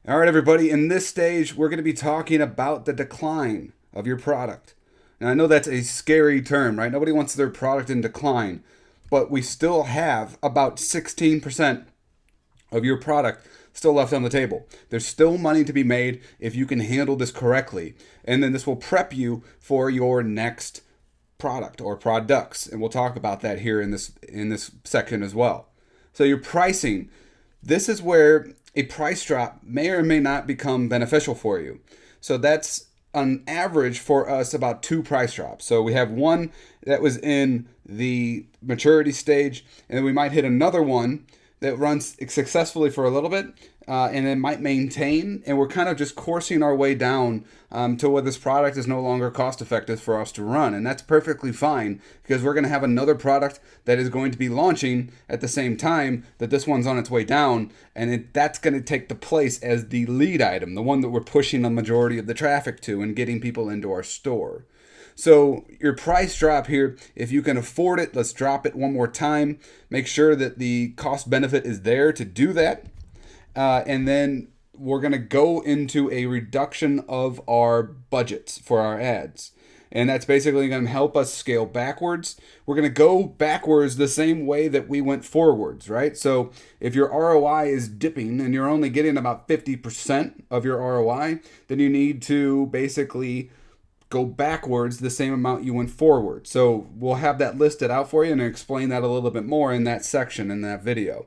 All right, everybody, in this stage, we're going to be talking about the decline of your product. Now, I know that's a scary term, right? Nobody wants their product in decline, but we still have about 16% of your product still left on the table. There's still money to be made if you can handle this correctly. And then this will prep you for your next product or products. And we'll talk about that here in this section as well. So your pricing, this is where a price drop may or may not become beneficial for you. So that's on average for us about 2 price drops. So we have one that was in the maturity stage, and then we might hit another one that runs successfully for a little bit, and then might maintain, and we're kind of just coursing our way down to where this product is no longer cost effective for us to run. And that's perfectly fine, because we're going to have another product that is going to be launching at the same time that this one's on its way down, and that's going to take the place as the lead item, the one that we're pushing the majority of the traffic to and getting people into our store. So your price drop here, if you can afford it, let's drop it one more time. Make sure that the cost benefit is there to do that. And then we're going to go into a reduction of our budgets for our ads. And that's basically going to help us scale backwards. We're going to go backwards the same way that we went forwards, right? So if your ROI is dipping and you're only getting about 50% of your ROI, then you need to basically go backwards the same amount you went forward. So we'll have that listed out for you and explain that a little bit more in that section in that video.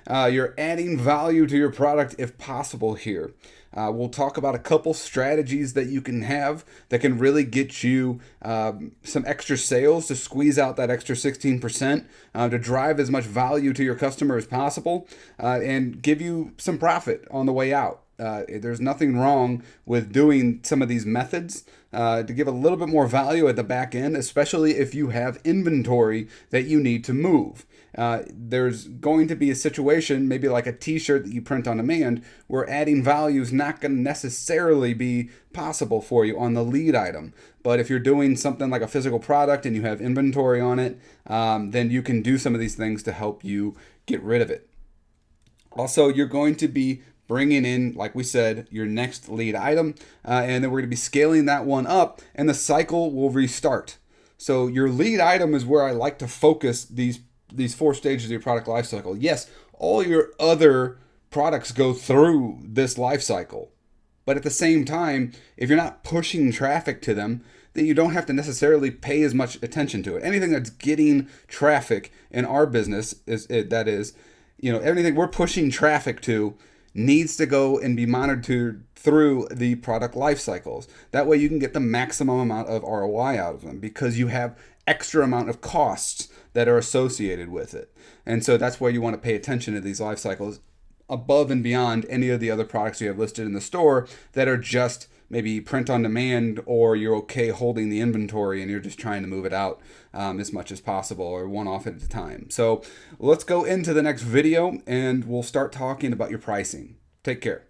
You're adding value to your product if possible here. We'll talk about a couple strategies that you can have that can really get you some extra sales to squeeze out that extra 16%, to drive as much value to your customer as possible, and give you some profit on the way out. There's nothing wrong with doing some of these methods to give a little bit more value at the back end, especially if you have inventory that you need to move. There's going to be a situation, maybe like a t-shirt that you print on demand, where adding value is not going to necessarily be possible for you on the lead item. But if you're doing something like a physical product and you have inventory on it, then you can do some of these things to help you get rid of it. Also, you're going to be bringing in, like we said, your next lead item, and then we're going to be scaling that one up, and the cycle will restart. So your lead item is where I like to focus these 4 stages of your product life cycle. Yes, all your other products go through this life cycle, but at the same time, if you're not pushing traffic to them, then you don't have to necessarily pay as much attention to it. Anything that's getting traffic in our business anything we're pushing traffic to needs to go and be monitored through the product life cycles. That way you can get the maximum amount of ROI out of them, because you have extra amount of costs that are associated with it. And so that's why you want to pay attention to these life cycles above and beyond any of the other products you have listed in the store that are just maybe print on demand, or you're okay holding the inventory and you're just trying to move it out as much as possible, or one off at a time. So let's go into the next video and we'll start talking about your pricing. Take care.